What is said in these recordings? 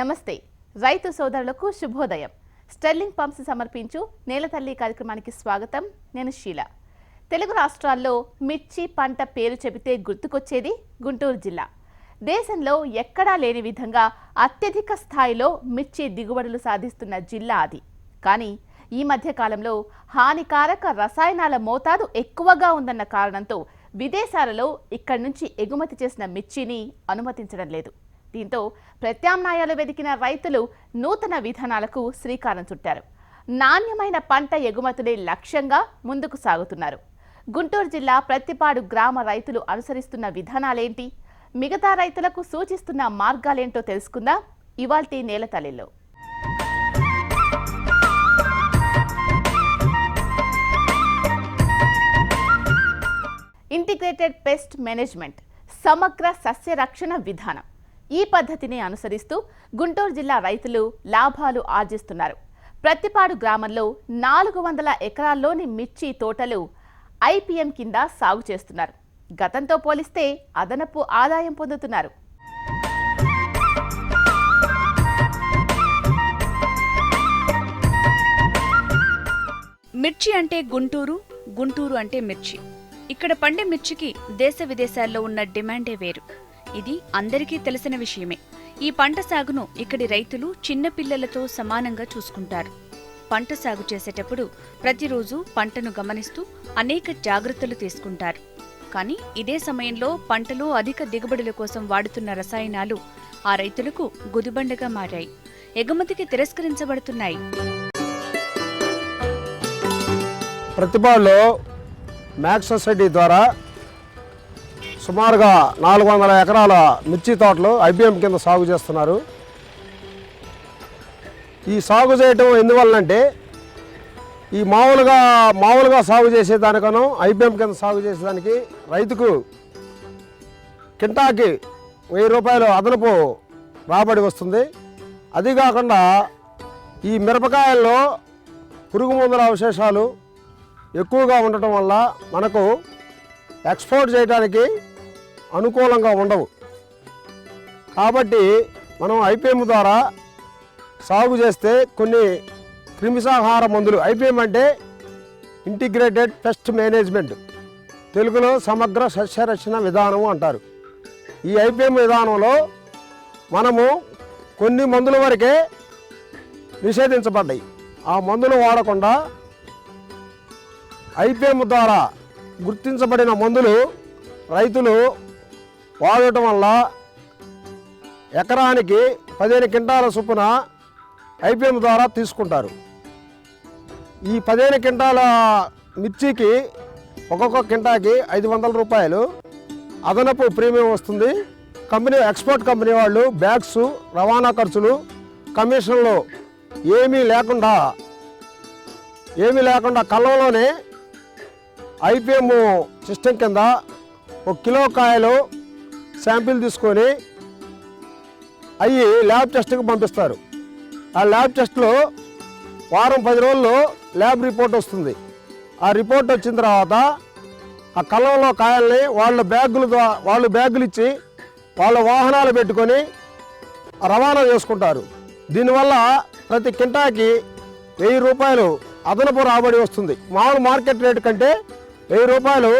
నమస్తే రైతు సోదరులకు శుభోదయం. స్టెర్లింగ్ పంప్స్ సమర్పించు నేలతల్లి కార్యక్రమానికి స్వాగతం. నేను షీల. తెలుగు రాష్ట్రాల్లో మిర్చి పంట పేరు చెబితే గుర్తుకొచ్చేది గుంటూరు జిల్లా. దేశంలో ఎక్కడా లేని విధంగా అత్యధిక స్థాయిలో మిర్చి దిగుబడులు సాధిస్తున్న జిల్లా అది. కానీ ఈ మధ్య కాలంలో హానికారక రసాయనాల మోతాదు ఎక్కువగా ఉందన్న కారణంతో విదేశాలలో ఇక్కడి నుంచి ఎగుమతి చేసిన మిర్చిని అనుమతించడం లేదు. దీంతో ప్రత్యామ్నాయాలు వెతికిన రైతులు నూతన విధానాలకు శ్రీకారం చుట్టారు. నాణ్యమైన పంట ఎగుమతులే లక్ష్యంగా ముందుకు సాగుతున్నారు. గుంటూరు జిల్లా ప్రత్తిపాడు గ్రామ రైతులు అనుసరిస్తున్న విధానాలేంటి, మిగతా రైతులకు సూచిస్తున్న మార్గాలేంటో తెలుసుకుందాం ఇవాల్టి నేలతల్లిలో. ఇంటిగ్రేటెడ్ పెస్ట్ మేనేజ్మెంట్, సమగ్ర సస్య రక్షణ విధానం. ఈ పద్ధతిని అనుసరిస్తూ గుంటూరు జిల్లా రైతులు లాభాలు ఆర్జిస్తున్నారు. ప్రత్తిపాడు గ్రామంలో 400 ఎకరాల్లోని మిర్చి తోటలు ఐపీఎం కింద సాగు చేస్తున్నారు. గతంతో పోలిస్తే అదనపు ఆదాయం పొందుతున్నారు. మిర్చి అంటే గుంటూరు, గుంటూరు అంటే మిర్చి. ఇక్కడ పండే మిర్చికి దేశ విదేశాల్లో ఉన్న డిమాండే వేరు. ఇది అందరికీ తెలిసిన విషయమే. ఈ పంట సాగును ఇక్కడి రైతులు చిన్నపిల్లలతో సమానంగా చూసుకుంటారు. పంట సాగు చేసేటప్పుడు ప్రతిరోజు పంటను గమనిస్తూ అనేక జాగ్రత్తలు తీసుకుంటారు. కానీ ఇదే సమయంలో పంటలో అధిక దిగుబడుల కోసం వాడుతున్న రసాయనాలు ఆ రైతులకు గుదిబండగా మారాయి. ఎగుమతికి తిరస్కరించబడుతున్నాయి. ప్రతిపాడులో మ్యాక్స్ సొసైటీ ద్వారా సుమారుగా 400 ఎకరాల మిర్చి తోటలు ఐపీఎం కింద సాగు చేస్తున్నారు. ఈ సాగు చేయటం ఎందువల్లంటే ఈ మామూలుగా సాగు చేసేదానికను ఐపీఎం కింద సాగు చేసేదానికి రైతుకు కింటాకి 1000 రూపాయలు అదనపు రాబడి వస్తుంది. అది కాకుండా ఈ మిరపకాయల్లో పురుగు మందుల అవశేషాలు ఎక్కువగా ఉండటం వల్ల మనకు ఎక్స్పోర్ట్ చేయడానికి అనుకూలంగా ఉండవు. కాబట్టి మనం ఐపీఎం ద్వారా సాగు చేస్తే కొన్ని క్రిమిసంహార మందులు, ఐపీఎం అంటే ఇంటిగ్రేటెడ్ పెస్ట్ మేనేజ్మెంట్, తెలుగులో సమగ్ర సస్యరక్షణ విధానం అంటారు. ఈ ఐపీఎం విధానంలో మనము కొన్ని మందుల వరకే నిషేధించబడ్డాయి. ఆ మందులు వాడకుండా ఐపీఎం ద్వారా గుర్తించబడిన మందులు రైతులు వాడటం వల్ల ఎకరానికి 15 క్వింటాల చొప్పున ఐపీఎం ద్వారా తీసుకుంటారు. ఈ 15 క్వింటాల మిర్చికి ఒక్కొక్క క్వింటాకి 500 రూపాయలు అదనపు ప్రీమియం వస్తుంది. ఎక్స్పోర్ట్ కంపెనీ వాళ్ళు బ్యాగ్స్, రవాణా ఖర్చులు, కమిషన్లు ఏమీ లేకుండా కళ్ళంలోనే ఐపీఎం సిస్టమ్ కింద 1 కిలో కాయలు శాంపిల్ తీసుకొని అవి ల్యాబ్ టెస్ట్కి పంపిస్తారు. ఆ ల్యాబ్ టెస్ట్లో వారం 10 రోజుల్లో ల్యాబ్ రిపోర్ట్ వస్తుంది. ఆ రిపోర్ట్ వచ్చిన తర్వాత ఆ కళ్ళంలో కాయల్ని వాళ్ళు బ్యాగులు ఇచ్చి వాళ్ళ వాహనాలు పెట్టుకొని రవాణా చేసుకుంటారు. దీనివల్ల ప్రతి కింటాకి 1000 రూపాయలు అదనపు రాబడి వస్తుంది. మామూలు మార్కెట్ రేటు కంటే 1000 రూపాయలు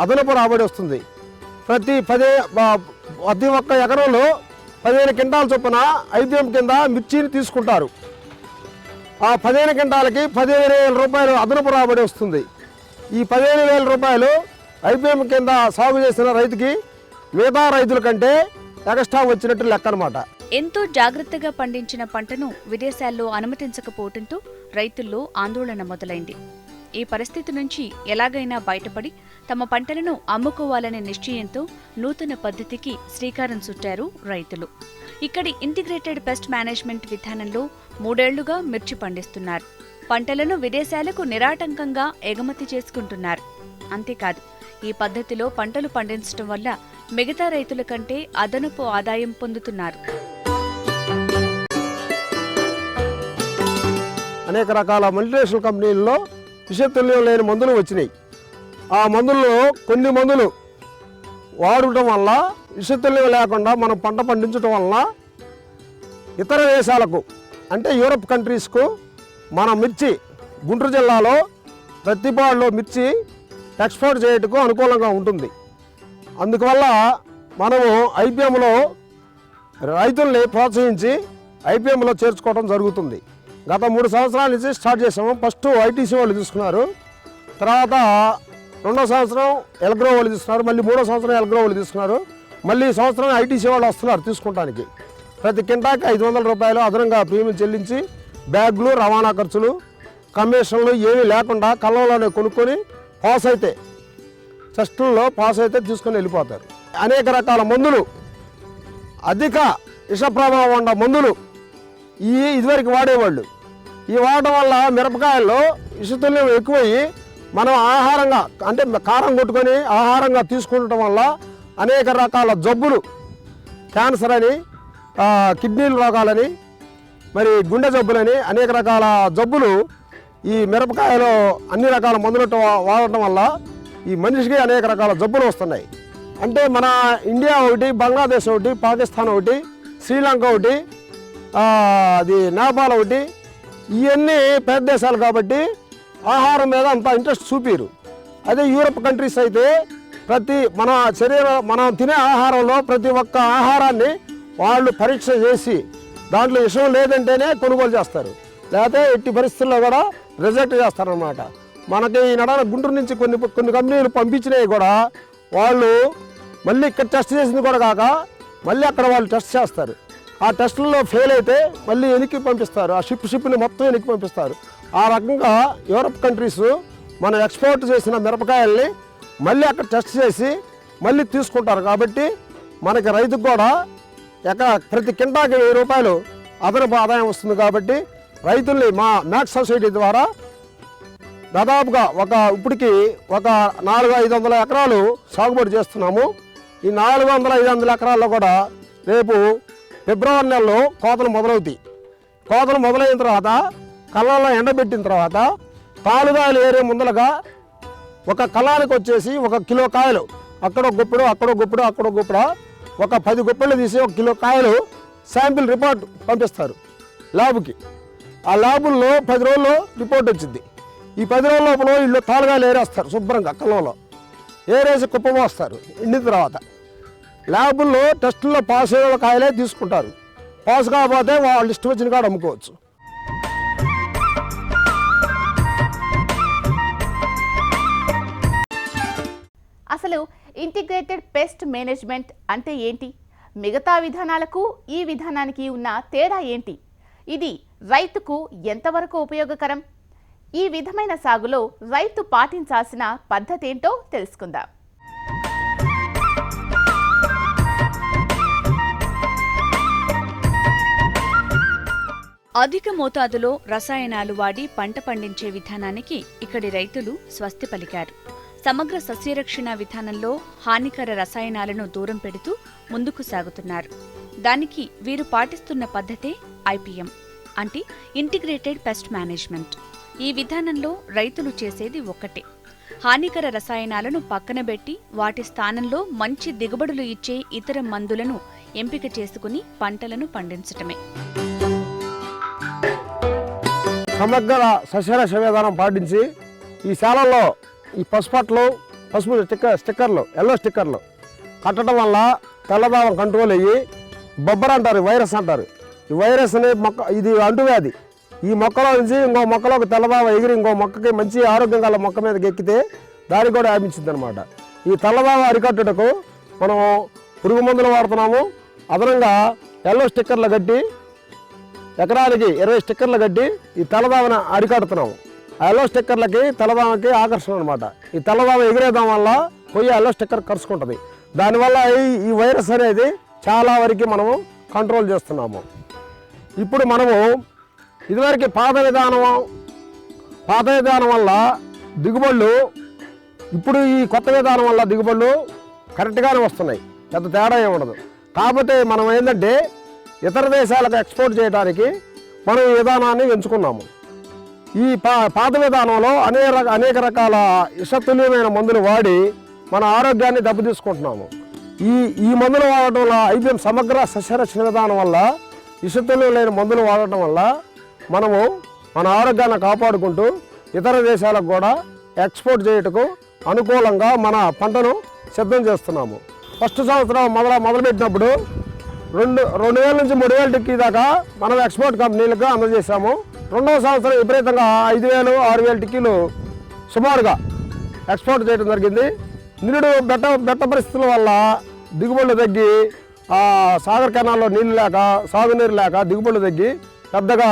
అదనపు రాబడి వస్తుంది. ప్రతి ఒక్క ఎకరంలో 15 క్వింటాల చొప్పున ఐపీఎం కింద మిర్చిని తీసుకుంటారు. ఆ 15 క్వింటాలకి 15,000 రూపాయలు అదనపు రాబడి వస్తుంది. ఈ 15,000 రూపాయలు ఐపీఎం కింద సాగు చేసిన రైతుకి మిగతా రైతుల కంటే ఎక్స్ట్రా వచ్చినట్టు లెక్క అన్నమాట. ఎంతో జాగ్రత్తగా పండించిన పంటను విదేశాల్లో అనుమతించకపోవడంతో రైతుల్లో ఆందోళన మొదలైంది. ఈ పరిస్థితి నుంచి ఎలాగైనా బయటపడి తమ పంటలను అమ్ముకోవాలనే నిశ్చయంతో నూతన పద్ధతికి శ్రీకారం చుట్టారు రైతులు. ఇక్కడి ఇంటిగ్రేటెడ్ పెస్ట్ మేనేజ్మెంట్ విధానంలో 3 ఏళ్లుగా మిర్చి పండిస్తున్నారు. పంటలను విదేశాలకు నిరాటంకంగా ఎగుమతి చేసుకుంటున్నారు. అంతేకాదు, ఈ పద్ధతిలో పంటలు పండించడం వల్ల మిగతా రైతుల కంటే అదనపు ఆదాయం పొందుతున్నారు. అనేక రకాల మల్టీనేషనల్ కంపెనీల్లో విషతుల్యం లేని మందులు వచ్చినాయి. ఆ మందుల్లో కొన్ని మందులు వాడటం వల్ల విషతుల్యం లేకుండా మనం పంట పండించడం వల్ల ఇతర దేశాలకు అంటే యూరప్ కంట్రీస్కు మన మిర్చి గుంటూరు జిల్లాలో ప్రతిపాడులో మిర్చి ఎక్స్పోర్ట్ చేయటకు అనుకూలంగా ఉంటుంది. అందువల్ల మనము ఐపీఎంలో రైతుల్ని ప్రోత్సహించి ఐపీఎంలో చేర్చుకోవడం జరుగుతుంది. గత 3 సంవత్సరాల నుంచి స్టార్ట్ చేసాము. ఫస్ట్ ఐటీసీ వాళ్ళు తీసుకున్నారు, తర్వాత 2వ సంవత్సరం ఎల్గ్రో వాళ్ళు తీసుకున్నారు, మళ్ళీ 3వ సంవత్సరం ఎల్గ్రో వాళ్ళు తీసుకున్నారు, మళ్ళీ ఈ సంవత్సరం ఐటీసీ వాళ్ళు వస్తున్నారు తీసుకుంటానికి. ప్రతి కింటాకి 500 రూపాయలు అదనంగా ప్రీమియం చెల్లించి బ్యాగులు, రవాణా ఖర్చులు, కమిషన్లు ఏమీ లేకుండా కళ్ళంలోనే కొనుక్కొని పాస్ అయితే టెస్టుల్లో పాస్ అయితే తీసుకొని వెళ్ళిపోతారు. అనేక రకాల మందులు, అధిక విష ప్రభావం ఉన్న మందులు ఇదివరకు వాడేవాళ్ళు. ఈ వాడటం వల్ల మిరపకాయల్లో విషతుల్యం ఎక్కువయ్యి మనం ఆహారంగా అంటే కారం కొట్టుకొని ఆహారంగా తీసుకుంటం వల్ల అనేక రకాల జబ్బులు, క్యాన్సర్ అని, కిడ్నీల రోగాలని, మరి గుండె జబ్బులని, అనేక రకాల జబ్బులు ఈ మిరపకాయలో అన్ని రకాల మందులు వాడటం వల్ల ఈ మనిషికి అనేక రకాల జబ్బులు వస్తున్నాయి. అంటే మన ఇండియా ఒకటి, బంగ్లాదేశ్ ఒకటి, పాకిస్తాన్ ఒకటి, శ్రీలంక ఒకటి, అది నేపాల్ ఒకటి, ఇవన్నీ పెద్ద దేశాలు కాబట్టి ఆహారం మీద అంత ఇంట్రెస్ట్ చూపిరు. అదే యూరప్ కంట్రీస్ అయితే మనం తినే ఆహారంలో ప్రతి ఒక్క ఆహారాన్ని వాళ్ళు పరీక్ష చేసి దాంట్లో విషయం లేదంటేనే కొనుగోలు చేస్తారు, లేకపోతే ఎట్టి పరిస్థితుల్లో కూడా రిజెక్ట్ చేస్తారన్నమాట. మనకి ఈ నడాల గుంటూరు నుంచి కొన్ని కంపెనీలు పంపించినవి కూడా వాళ్ళు మళ్ళీ ఇక్కడ టెస్ట్ చేసింది కూడా కాక మళ్ళీ అక్కడ వాళ్ళు టెస్ట్ చేస్తారు. ఆ టెస్టుల్లో ఫెయిల్ అయితే మళ్ళీ వెనక్కి పంపిస్తారు, ఆ షిప్ని మొత్తం వెనక్కి పంపిస్తారు. ఆ రకంగా యూరప్ కంట్రీస్ మనం ఎక్స్పోర్ట్ చేసిన మిరపకాయల్ని మళ్ళీ అక్కడ టెస్ట్ చేసి మళ్ళీ తీసుకుంటారు. కాబట్టి మనకి రైతుకు కూడా ప్రతి కింటాకి 1000 రూపాయలు అదనపు ఆదాయం వస్తుంది. కాబట్టి రైతుల్ని మా మ్యాక్స్ సొసైటీ ద్వారా దాదాపుగా ఇప్పటికి ఒక 400-500 ఎకరాలు సాగుబడి చేస్తున్నాము. ఈ 400-500 ఎకరాల్లో కూడా రేపు ఫిబ్రవరి నెలలో కోతలు మొదలవుతాయి. కోతలు మొదలైన తర్వాత కళ్ళల్లో ఎండబెట్టిన తర్వాత తాలుగాయలు ఏరే ముందలుగా ఒక కళ్ళానికి వచ్చేసి 1 కిలో కాయలు అక్కడో గుప్పుడు అక్కడో గుప్పుడు అక్కడో గుప్పుడు ఒక 10 గుప్పళ్ళు తీసి 1 కిలో కాయలు శాంపిల్ రిపోర్ట్ పంపిస్తారు ల్యాబ్కి. ఆ ల్యాబుల్లో 10 రోజుల్లో రిపోర్ట్ వచ్చింది. ఈ 10 రోజుల లోపల వీళ్ళు తాలుగాయలు ఏరేస్తారు శుభ్రంగా కళ్ళంలో ఏరేసి కుప్పమోస్తారు. ఎండిన తర్వాత ల్యాబుల్లో టెస్టుల్లో పాస్ అయ్యే కాయలే తీసుకుంటారు. పాస్ కాకపోతే వాళ్ళు ఇష్టం వచ్చిన కాడ అమ్ముకోవచ్చు. అసలు ఇంటిగ్రేటెడ్ పెస్ట్ మేనేజ్మెంట్ అంటే ఏంటి? మిగతా విధానాలకు ఈ విధానానికి ఉన్న తేడా ఏంటి? ఇది రైతుకు ఎంతవరకు ఉపయోగకరం? ఈ విధమైన సాగులో రైతు పాటించాల్సిన పద్ధతి ఏంటో తెలుసుకుందాం. అధిక మోతాదులో రసాయనాలు వాడి పంట పండించే విధానానికి ఇక్కడి రైతులు స్వస్తి పలికారు. సమగ్ర సస్యరక్షణ విధానంలో హానికర రసాయనాలను దూరం పెడుతూ ముందుకు సాగుతున్నారు. దానికి వీరు పాటిస్తున్న పద్ధతే ఐపీఎం అంటే ఇంటిగ్రేటెడ్ పెస్ట్ మేనేజ్మెంట్. ఈ విధానంలో రైతులు చేసేది ఒక్కటే, హానికర రసాయనాలను పక్కనబెట్టి వాటి స్థానంలో మంచి దిగుబడులు ఇచ్చే ఇతర మందులను ఎంపిక చేసుకుని పంటలను పండించటమే. సమగ్ర సస్యరక్ష విధానం పాటించి ఈ శాలల్లో ఈ పసుపు స్టిక్కర్లు ఎల్లో స్టిక్కర్లు కట్టడం వల్ల తెల్లదావం కంట్రోల్ అయ్యి బొబ్బర అంటారు, వైరస్ అంటారు. ఈ వైరస్ అనే ఇది అంటువ్యాధి. ఈ మొక్కలో నుంచి ఇంకో మొక్కలోకి తెల్లదావ ఎగిరి ఇంకో మొక్కకి మంచి ఆరోగ్యం గల మొక్క మీదకి ఎక్కితే దానికి కూడా వ్యాపించింది అనమాట. ఈ తెల్లదావ అరికట్టుటకు మనం పురుగు మందులు వాడుతున్నాము. అదనంగా ఎల్లో స్టిక్కర్లు కట్టి ఎకరానికి 20 స్టిక్కర్లు కట్టి ఈ తెల్లదావను అరికడుతున్నాము. ఆ ఎల్లో స్టిక్కర్లకి తెల్లదామకి ఆకర్షణ అనమాట. ఈ తెల్లదామ ఎగిరేయడం వల్ల పోయి ఎల్లో స్టిక్కర్ కరుచుకుంటుంది. దానివల్ల ఈ వైరస్ అనేది చాలా వరకు మనము కంట్రోల్ చేస్తున్నాము. ఇప్పుడు మనము ఇదివరకు పాత విధానం వల్ల దిగుబడులు ఇప్పుడు ఈ కొత్త విధానం వల్ల దిగుబడులు కరెక్ట్గానే వస్తున్నాయి, పెద్ద తేడా ఏమి ఉండదు. కాకపోతే మనం ఏంటంటే ఇతర దేశాలకు ఎక్స్పోర్ట్ చేయడానికి మనం ఈ విధానాన్ని ఎంచుకున్నాము. ఈ పాత విధానంలో అనేక రకాల విషతుల్యమైన మందులు వాడి మన ఆరోగ్యాన్ని దెబ్బతీసుకుంటున్నాము. ఈ మందులు వాడటం వల్ల ఐపీఎం సమగ్ర సస్యరక్షణ విధానం వల్ల విషతుల్యం లేని మందులు వాడటం వల్ల మనము మన ఆరోగ్యాన్ని కాపాడుకుంటూ ఇతర దేశాలకు కూడా ఎక్స్పోర్ట్ చేయటకు అనుకూలంగా మన పంటను సిద్ధం చేస్తున్నాము. ఫస్ట్ సంవత్సరం మొదలుపెట్టినప్పుడు 2000 నుంచి 3000 టిక్కీ దాకా మనం ఎక్స్పోర్ట్ కంపెనీలకు అందజేశాము. రెండవ సంవత్సరం విపరీతంగా 5000, 6000 టిక్కీలు సుమారుగా ఎక్స్పోర్ట్ చేయడం జరిగింది. నిరుడు బెట్ట పరిస్థితుల వల్ల దిగుబడులు తగ్గి సాగర్ కెనాల్లో నీళ్ళు లేక సాగునీరు లేక దిగుబడులు తగ్గి పెద్దగా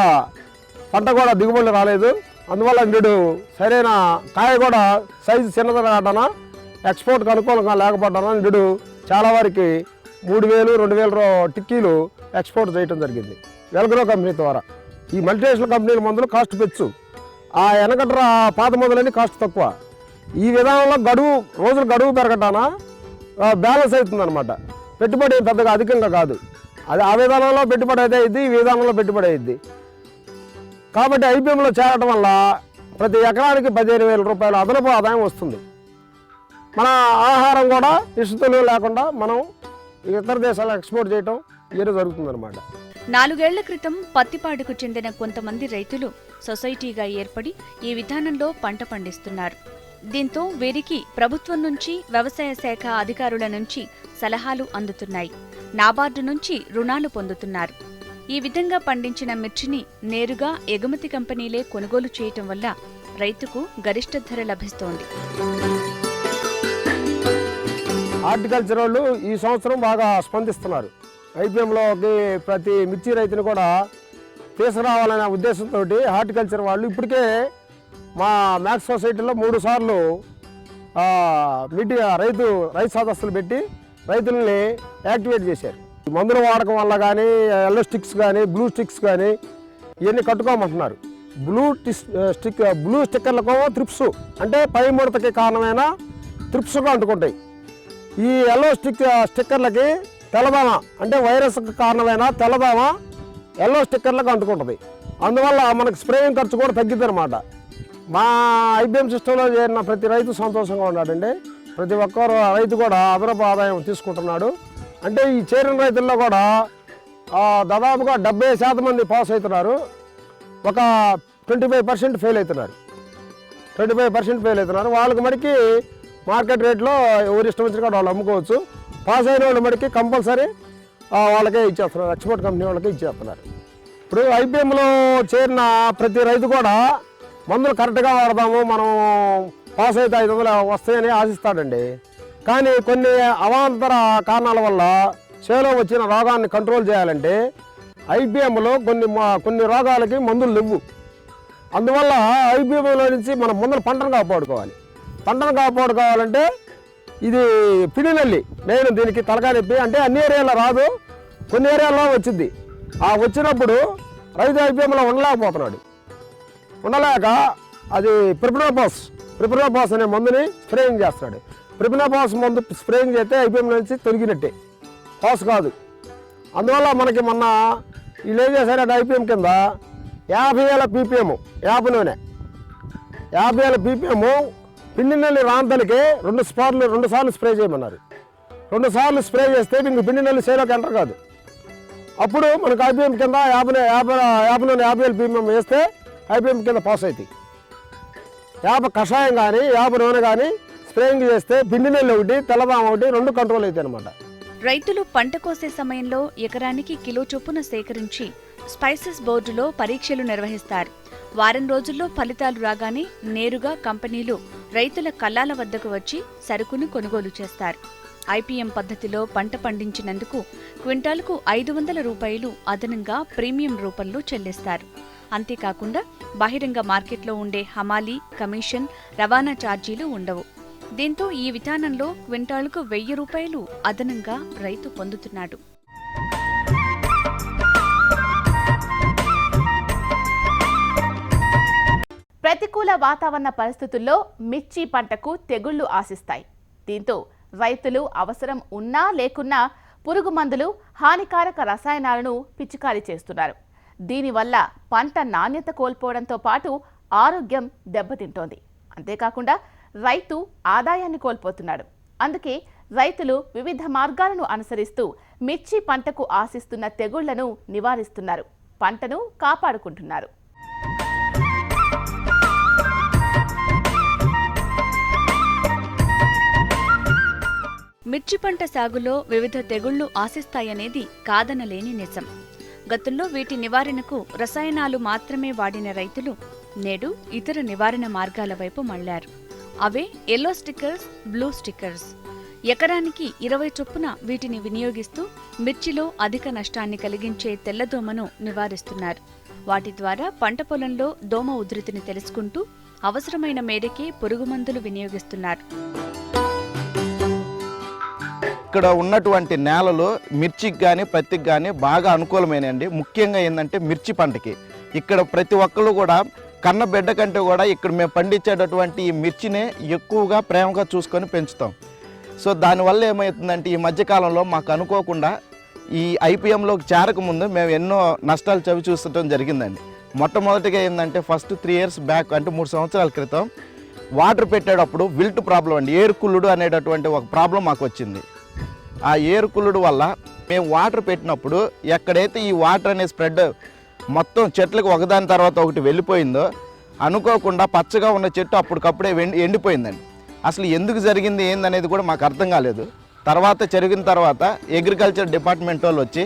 పంట కూడా దిగుబడులు రాలేదు. అందువల్ల నిరుడు సరైన కాయ కూడా సైజు చిన్నది కావటన ఎక్స్పోర్ట్కి అనుకూలంగా లేకపోవడం నిరుడు చాలా వరకు 3000, 2000 టిక్కీలు ఎక్స్పోర్ట్ చేయడం జరిగింది వెల్గ్రో కంపెనీ ద్వారా. ఈ మల్టీనేషనల్ కంపెనీల మందులు కాస్ట్ పెచ్చు, ఆ వెనకట్ర పాత మందులన్నీ కాస్ట్ తక్కువ. ఈ విధానంలో రోజులు గడువు పెరగటాన బ్యాలెన్స్ అవుతుందన్నమాట. పెట్టుబడి పెద్దగా అధికంగా కాదు, అది ఆ విధానంలో పెట్టుబడి అయితే అయింది, ఈ విధానంలో పెట్టుబడి అయింది. కాబట్టి ఐపీఎంలో చేరడం వల్ల ప్రతి ఎకరానికి 15,000 రూపాయల అదనపు ఆదాయం వస్తుంది. మన ఆహారం కూడా విషతుల్యం లేకుండా మనం ఇతర దేశాలకు ఎక్స్పోర్ట్ చేయటం ఇది జరుగుతుందన్నమాట. 4 ఏళ్ల క్రితం పత్తిపాడుకు చెందిన కొంతమంది రైతులు సొసైటీగా ఏర్పడి ఈ విధానంలో పంట పండిస్తున్నారు. దీంతో వీరికి ప్రభుత్వం నుంచి, వ్యవసాయ శాఖ అధికారుల నుంచి సలహాలు అందుతున్నాయి. నాబార్డు నుంచి రుణాలు పొందుతున్నారు. ఈ విధంగా పండించిన మిర్చిని నేరుగా ఎగుమతి కంపెనీలే కొనుగోలు చేయటం వల్ల రైతుకు గరిష్ట ధర లభిస్తోంది. హార్టికల్చర్ వాళ్ళు ఈ సంవత్సరం బాగా స్పందిస్తున్నారు. ఐపీఎంలోకి ప్రతి మిర్చి రైతుని కూడా తీసుకురావాలనే ఉద్దేశంతో హార్టికల్చర్ వాళ్ళు ఇప్పటికే మా మ్యాక్స్ సొసైటీలో 3 సార్లు రైతు సదస్సులు పెట్టి రైతుల్ని యాక్టివేట్ చేశారు. మందుల వాడకం వల్ల కానీ ఎల్లో స్టిక్స్ కానీ బ్లూ స్టిక్స్ కానీ ఇవన్నీ కట్టుకోమంటున్నారు. బ్లూ స్టిక్కర్లకు త్రిప్స్ అంటే పై ముడతకి కారణమైన త్రిప్స్గా అంటుకుంటాయి. ఈ ఎల్లో స్టిక్కర్లకి తెల్లదామ అంటే వైరస్కి కారణమైన తెల్లదామ ఎల్లో స్టిక్కర్లకు అంటుకుంటుంది. అందువల్ల మనకు స్ప్రేయింగ్ ఖర్చు కూడా తగ్గిద్ది అనమాట. మా ఐపీఎం సిస్టంలో చేరిన ప్రతి రైతు సంతోషంగా ఉన్నాడండి. ప్రతి ఒక్కరు రైతు కూడా అదనపు ఆదాయం తీసుకుంటున్నాడు. అంటే ఈ చేరిన రైతుల్లో కూడా దాదాపుగా 70% మంది పాస్ అవుతున్నారు. ఒక 25% ఫెయిల్ అవుతున్నారు. 25% ఫెయిల్ అవుతున్నారు. వాళ్ళకి మడికి మార్కెట్ రేట్లో ఎవరు ఇష్టం వచ్చిన వాళ్ళు అమ్ముకోవచ్చు. పాస్ అయిన వాళ్ళు మడికి కంపల్సరీ వాళ్ళకే ఇచ్చేస్తున్నారు, ఎక్స్పోర్ట్ కంపెనీ వాళ్ళకే ఇచ్చేస్తున్నారు. ఇప్పుడు ఐపీఎంలో చేరిన ప్రతి రైతు కూడా మందులు కరెక్ట్గా వాడదాము, మనం పాస్ అయితే 500 వస్తాయని ఆశిస్తాడండి. కానీ కొన్ని అవాంతర కారణాల వల్ల చేలో వచ్చిన రోగాన్ని కంట్రోల్ చేయాలంటే ఐపీఎంలో కొన్ని రోగాలకి మందులు లేవు. అందువల్ల ఐపీఎంలో నుంచి మనం ముందర పంటను కాపాడుకోవాలి. పంటను కాపాడుకోవాలంటే ఇది పిడినల్లి నేను దీనికి తలకాయ నొప్పి అంటే అన్ని ఏరియాలో రాదు, కొన్ని ఏరియాల్లో వచ్చింది. ఆ వచ్చినప్పుడు రైతు ఐపీఎంలో ఉండలేకపోతున్నాడు. ఉండలేక అది ప్రిప్రోపాస్ అనే మందుని స్ప్రేయింగ్ చేస్తున్నాడు. ప్రిప్రోపాస్ మందు స్ప్రేయింగ్ చేస్తే ఐపీఎం నుంచి తొలగినట్టే, పాస్ కాదు. అందువల్ల మనకి మొన్న వీళ్ళు ఏం చేశారంటే ఐపీఎం కింద 50,000 పీపీఎం యాప్ నూనె 50,000 పీపీఎం పిండినల్లి రాంతలకి 2 సార్లు స్ప్రే చేయమన్నారు. 2 సార్లు స్ప్రే చేస్తే మీకు పిండినల్లి సేలోకి ఎంటర్ కాదు. అప్పుడు మనకు ఐపీఎం కింద 50,000 పీపీఎం వేస్తే ఐపీఎం కింద పాస్ అవుతాయి. యాప కషాయం కానీ యాప నూనె కానీ స్ప్రేయింగ్ చేస్తే పిండినల్లి ఒకటి తెల్లదామ ఒకటి 2 కంట్రోల్ అవుతాయి అన్నమాట. రైతులు పంట కోసే సమయంలో ఎకరానికి కిలో చొప్పున సేకరించి స్పైసెస్ బోర్డులో పరీక్షలు నిర్వహిస్తారు. వారం రోజుల్లో ఫలితాలు రాగానే నేరుగా కంపెనీలు రైతుల కళ్ళాల వద్దకు వచ్చి సరుకును కొనుగోలు చేస్తారు. ఐపీఎం పద్ధతిలో పంట పండించినందుకు క్వింటాల్కు 500 రూపాయలు అదనంగా ప్రీమియం రూపంలో చెల్లిస్తారు. అంతేకాకుండా బహిరంగ మార్కెట్లో ఉండే హమాలీ, కమిషన్, రవాణా ఛార్జీలు ఉండవు. దీంతో ఈ విధానంలో క్వింటాల్కు 1000 రూపాయలు అదనంగా రైతు పొందుతున్నాడు. ప్రతికూల వాతావరణ పరిస్థితుల్లో మిర్చి పంటకు తెగుళ్లు ఆశిస్తాయి. దీంతో రైతులు అవసరం ఉన్నా లేకున్నా పురుగు మందులు, హానికారక రసాయనాలను పిచికారీ చేస్తున్నారు. దీనివల్ల పంట నాణ్యత కోల్పోవడంతో పాటు ఆరోగ్యం దెబ్బతింటోంది. అంతేకాకుండా రైతు ఆదాయాన్ని కోల్పోతున్నాడు. అందుకే రైతులు వివిధ మార్గాలను అనుసరిస్తూ మిర్చి పంటకు ఆశిస్తున్న తెగుళ్లను నివారిస్తున్నారు, పంటను కాపాడుకుంటున్నారు. మిర్చి పంట సాగులో వివిధ తెగుళ్లు ఆశిస్తాయనేది కాదనలేని నిజం. గతంలో వీటి నివారణకు రసాయనాలు మాత్రమే వాడిన రైతులు నేడు ఇతర నివారణ మార్గాల వైపు మళ్లారు. అవే ఎల్లో స్టిక్కర్స్, బ్లూ స్టిక్కర్స్. ఎకరానికి 20 చొప్పున వీటిని వినియోగిస్తూ మిర్చిలో అధిక నష్టాన్ని కలిగించే తెల్లదోమను నివారిస్తున్నారు. వాటి ద్వారా పంట పొలంలో దోమ ఉధృతిని తెలుసుకుంటూ అవసరమైన మేరకే పురుగుమందులు వినియోగిస్తున్నారు. ఇక్కడ ఉన్నటువంటి నేలలు మిర్చికి కానీ పత్తికి కానీ బాగా అనుకూలమైనవి. ముఖ్యంగా ఏంటంటే మిర్చి పంటకి ఇక్కడ ప్రతి ఒక్కళ్ళు కూడా కన్న బిడ్డ కంటే కూడా ఇక్కడ మేము పండించేటటువంటి ఈ మిర్చినే ఎక్కువగా ప్రేమగా చూసుకొని పెంచుతాం. సో దానివల్ల ఏమవుతుందంటే ఈ మధ్యకాలంలో మాకు అనుకోకుండా ఈ ఐపీఎంలోకి చేరకముందు మేము ఎన్నో నష్టాలు చవి చూస్తడం జరిగిందండి. మొట్టమొదటిగా ఏంటంటే ఫస్ట్ 3 years బ్యాక్ అంటే 3 సంవత్సరాల క్రితం వాటర్ పెట్టేటప్పుడు విల్ట్ ప్రాబ్లం అండి, ఏరుకుళ్ళుడు అనేటటువంటి ఒక ప్రాబ్లం మాకు వచ్చింది. ఆ ఏరుకుళ్ళుడు వల్ల మేము వాటర్ పెట్టినప్పుడు ఎక్కడైతే ఈ వాటర్ అనే స్ప్రెడ్ మొత్తం చెట్లకు ఒకదాని తర్వాత ఒకటి వెళ్ళిపోయిందో అనుకోకుండా పచ్చగా ఉన్న చెట్టు అప్పటికప్పుడే ఎండిపోయిందండి. అసలు ఎందుకు జరిగింది ఏందనేది కూడా మాకు అర్థం కాలేదు. తర్వాత జరిగిన తర్వాత అగ్రికల్చర్ డిపార్ట్మెంట్ వాళ్ళు వచ్చి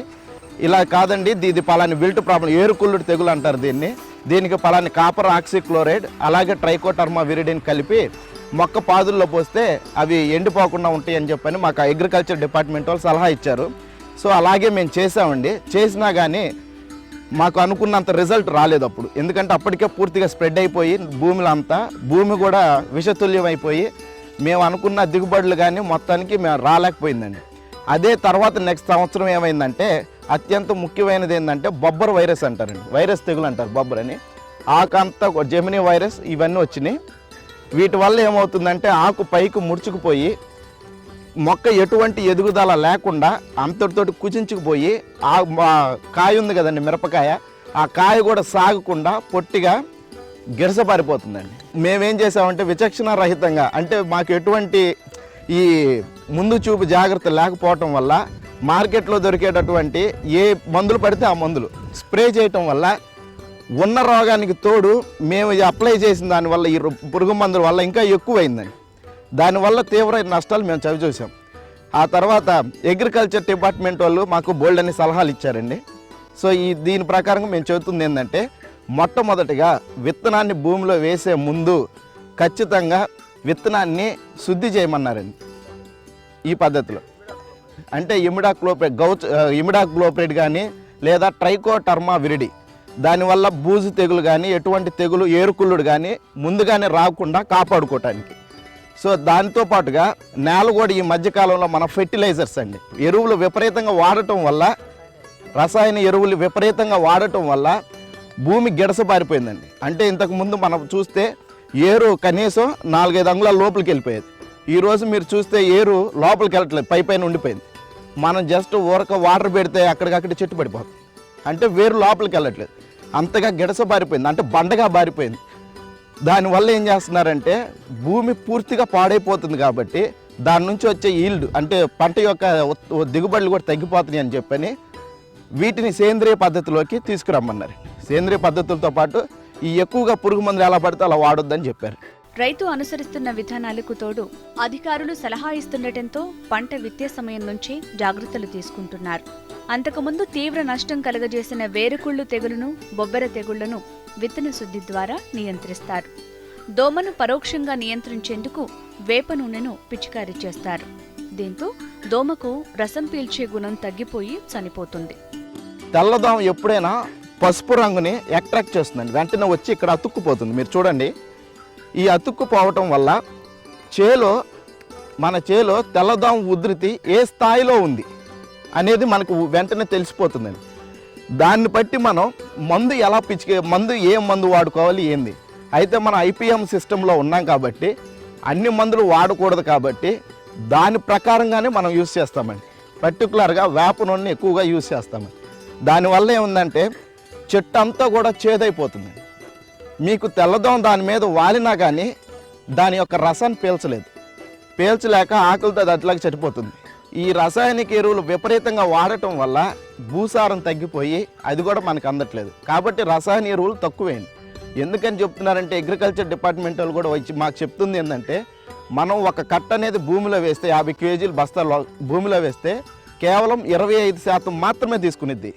ఇలా కాదండి, ఇది పలాని విల్ట్ ప్రాబ్లం, ఏరుకుళ్ళుడు తెగులు అంటారు దీనికి పలాని కాపర్ ఆక్సిక్లోరైడ్ అలాగే ట్రైకోటర్మా విరిడిన్ కలిపి మొక్క పాదుల్లో పోస్తే అవి ఎండిపోకుండా ఉంటాయి అని చెప్పని మాకు అగ్రికల్చర్ డిపార్ట్మెంట్ వాళ్ళు సలహా ఇచ్చారు. సో అలాగే మేము చేసామండి. చేసినా కానీ మాకు అనుకున్నంత రిజల్ట్ రాలేదు అప్పుడు. ఎందుకంటే అప్పటికే పూర్తిగా స్ప్రెడ్ అయిపోయి భూమిలో అంతా భూమి కూడా విషతుల్యం అయిపోయి మేము అనుకున్న దిగుబడులు కానీ మొత్తానికి మేము రాలేకపోయిందండి. అదే తర్వాత నెక్స్ట్ సంవత్సరం ఏమైందంటే అత్యంత ముఖ్యమైనది ఏంటంటే బొబ్బర్ వైరస్ అంటారండి, వైరస్ తెగులు అంటారు బొబ్బర్ అని. ఆకంతా జెమినీ వైరస్ ఇవన్నీ వచ్చినాయి. వీటి వల్ల ఏమవుతుందంటే ఆకు పైకి ముడుచుకుపోయి మొక్క ఎటువంటి ఎదుగుదల లేకుండా అంతటితోటి కుచించుకుపోయి ఆ కాయ ఉంది కదండి మిరపకాయ, ఆ కాయ కూడా సాగకుండా పొట్టిగా గిరసపారిపోతుందండి. మేమేం చేసామంటే విచక్షణ రహితంగా అంటే మాకు ఎటువంటి ఈ ముందు చూపు జాగ్రత్త లేకపోవటం వల్ల మార్కెట్లో దొరికేటటువంటి ఏ మందులు పడితే ఆ మందులు స్ప్రే చేయటం వల్ల ఉన్న రోగానికి తోడు మేము అప్లై చేసిన దానివల్ల ఈ పురుగు మందుల వల్ల ఇంకా ఎక్కువైందండి. దానివల్ల తీవ్ర నష్టాలు మేము చవి చూసాం. ఆ తర్వాత అగ్రికల్చర్ డిపార్ట్మెంట్ వాళ్ళు మాకు బోల్డ్ అని సలహాలు ఇచ్చారండి. సో దీని ప్రకారం మేము చెబుతుంది ఏంటంటే మొట్టమొదటిగా విత్తనాన్ని భూమిలో వేసే ముందు ఖచ్చితంగా విత్తనాన్ని శుద్ధి చేయమన్నారండి. ఈ పద్ధతిలో అంటే ఇమిడాక్లోప్రిడ్ కానీ లేదా ట్రైకోటర్మా విరిడి, దానివల్ల బూజు తెగులు కానీ ఎటువంటి తెగులు ఏరుకుళ్ళుడు కానీ ముందుగానే రాకుండా కాపాడుకోవటానికి. సో దాంతో పాటుగా నేల కూడా ఈ మధ్యకాలంలో మన ఫెర్టిలైజర్స్ అండి, ఎరువులు విపరీతంగా వాడటం వల్ల, రసాయన ఎరువులు విపరీతంగా వాడటం వల్ల భూమి గిడసబారిపోయిందండి. అంటే ఇంతకుముందు మనం చూస్తే ఏరు కనీసం 4-5 అంగుళాల లోపలికి వెళ్ళిపోయేది. ఈరోజు మీరు చూస్తే ఏరు లోపలికి వెళ్ళట్లేదు, పైపైన ఉండిపోయింది. మనం జస్ట్ ఊరక వాటర్ పెడితే అక్కడికక్కడ చెట్టు పడిపోతుంది. అంటే వేరు లోపలికి వెళ్ళట్లేదు, అంతగా గిడసబారిపోయింది, అంటే బండగా బారిపోయింది. దానివల్ల ఏం చేస్తున్నారంటే భూమి పూర్తిగా పాడైపోతుంది కాబట్టి దాని నుంచి వచ్చే ఈల్డ్ అంటే పంట యొక్క దిగుబడులు కూడా తగ్గిపోతున్నాయి అని చెప్పని వీటిని సేంద్రియ పద్ధతిలోకి తీసుకురమ్మన్నారు. సేంద్రియ పద్ధతులతో పాటు ఈ ఎక్కువగా పురుగు మందులు ఎలా పడితే అలా వాడొద్దని చెప్పారు. రైతు అనుసరిస్తున్న విధానాలకు తోడు అధికారులు సలహా ఇస్తుండటంతో పంట విత్తే సమయం నుంచే జాగ్రత్తలు తీసుకుంటున్నారు. అంతకుముందు తీవ్ర నష్టం కలుగజేసిన వేరుకుళ్ళు తెగులును, బొబ్బెర తెగుళ్లను విత్తన శుద్ధి ద్వారా నియంత్రిస్తారు. దోమను పరోక్షంగా నియంత్రించేందుకు వేప నూనెను పిచికారీ చేస్తారు. దీంతో దోమకు రసం పీల్చే గుణం తగ్గిపోయి చనిపోతుంది. తెల్లదోమ ఎప్పుడైనా పసుపు రంగుని అట్రాక్ట్ చేస్తుందండి, వెంటనే వచ్చి ఇక్కడ అతుక్కుపోతుంది. మీరు చూడండి, ఈ అతుక్కుపోవటం వల్ల మన చేలో తెల్లదోమ ఉధృతి ఏ స్థాయిలో ఉంది అనేది మనకు వెంటనే తెలిసిపోతుందండి. దాన్ని బట్టి మనం మందు ఏ మందు వాడుకోవాలి ఏంది. అయితే మనం ఐపీఎం సిస్టంలో ఉన్నాం కాబట్టి అన్ని మందులు వాడకూడదు కాబట్టి దాని ప్రకారంగానే మనం యూజ్ చేస్తామండి. పర్టికులర్గా వేప నూనెని ఎక్కువగా యూజ్ చేస్తామండి. దానివల్ల ఏముందంటే చెట్టు అంతా కూడా చేదైపోతుంది. మీకు తెల్లదోమ దాని మీద వాలినా కానీ దాని యొక్క రసాన్ని పేల్చలేక ఆకులతో అది అట్లాగే చనిపోతుంది. ఈ రసాయనిక ఎరువులు విపరీతంగా వాడటం వల్ల భూసారం తగ్గిపోయి అది కూడా మనకు అందట్లేదు. కాబట్టి రసాయన ఎరువులు తక్కువేయండి. ఎందుకని చెప్తున్నారంటే అగ్రికల్చర్ డిపార్ట్మెంట్ వాళ్ళు కూడా వచ్చి మాకు చెప్తుంది ఏంటంటే, మనం ఒక కట్ట అనేది భూమిలో వేస్తే 50 కేజీలు బస్తాలు భూమిలో వేస్తే కేవలం 25% మాత్రమే తీసుకునిద్ది.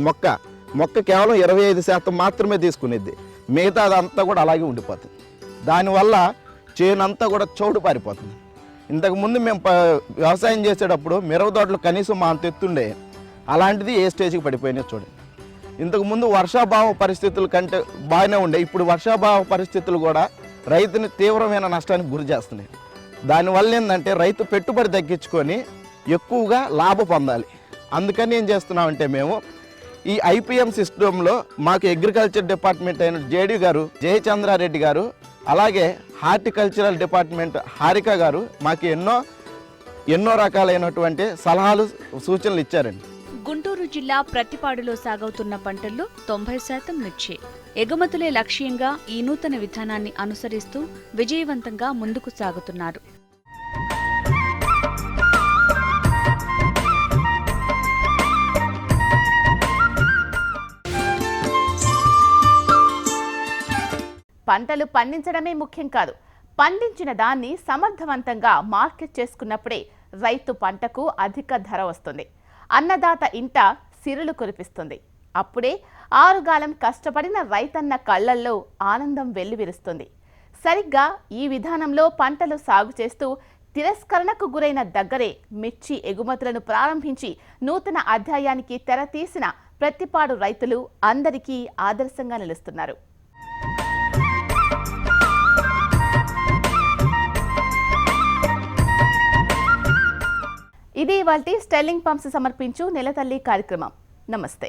మొక్క కేవలం 25% మాత్రమే తీసుకునిద్ది. మిగతా అదంతా కూడా అలాగే ఉండిపోతుంది. దానివల్ల చేనంతా కూడా చౌడు పారిపోతుంది. ఇంతకుముందు మేము వ్యవసాయం చేసేటప్పుడు మిరవ తోటలు కనీసం మా అంత ఎత్తుండే, అలాంటిది ఏ స్టేజ్కి పడిపోయినాయి చూడండి. ఇంతకుముందు వర్షాభావ పరిస్థితుల కంటే బాగానే ఉండే, ఇప్పుడు వర్షాభావ పరిస్థితులు కూడా రైతుని తీవ్రమైన నష్టానికి గురి చేస్తున్నాయి. దానివల్ల ఏంటంటే రైతు పెట్టుబడి తగ్గించుకొని ఎక్కువగా లాభం పొందాలి. అందుకని ఏం చేస్తున్నామంటే మేము ఈ ఐపీఎం సిస్టంలో మాకు అగ్రికల్చర్ డిపార్ట్మెంట్ అయిన జేడీ గారు జయచంద్రారెడ్డి గారు, అలాగే హార్టికల్చరల్ డిపార్ట్మెంట్ హారిక గారు మాకు ఎన్నో రకాలైనటువంటి సలహాలు సూచనలు ఇచ్చారండి. గుంటూరు జిల్లా ప్రత్తిపాడులో సాగవుతున్న పంటల్లో 90% మిర్చి. ఎగుమతులే లక్ష్యంగా ఈ నూతన విధానాన్ని అనుసరిస్తూ విజయవంతంగా ముందుకు సాగుతున్నారు. పంటలు పండించడమే ముఖ్యం కాదు, పండించిన దాన్ని సమర్థవంతంగా మార్కెట్ చేసుకున్నప్పుడే రైతు పంటకు అధిక ధర వస్తుంది. అన్నదాత ఇంట సిరులు కురిపిస్తుంది. అప్పుడే ఆరుగాలం కష్టపడిన రైతన్న కళ్లల్లో ఆనందం వెల్లివిరుస్తుంది. సరిగ్గా ఈ విధానంలో పంటలు సాగు చేస్తూ తిరస్కరణకు గురైన దగ్గరే మిర్చి ఎగుమతులను ప్రారంభించి నూతన అధ్యాయానికి తెరతీసిన ప్రత్తిపాడు రైతులు అందరికీ ఆదర్శంగా నిలుస్తున్నారు. ఇది ఇవాల్టి స్టెర్లింగ్ పంప్స్ సమర్పించు నెలతల్లి కార్యక్రమం. నమస్తే.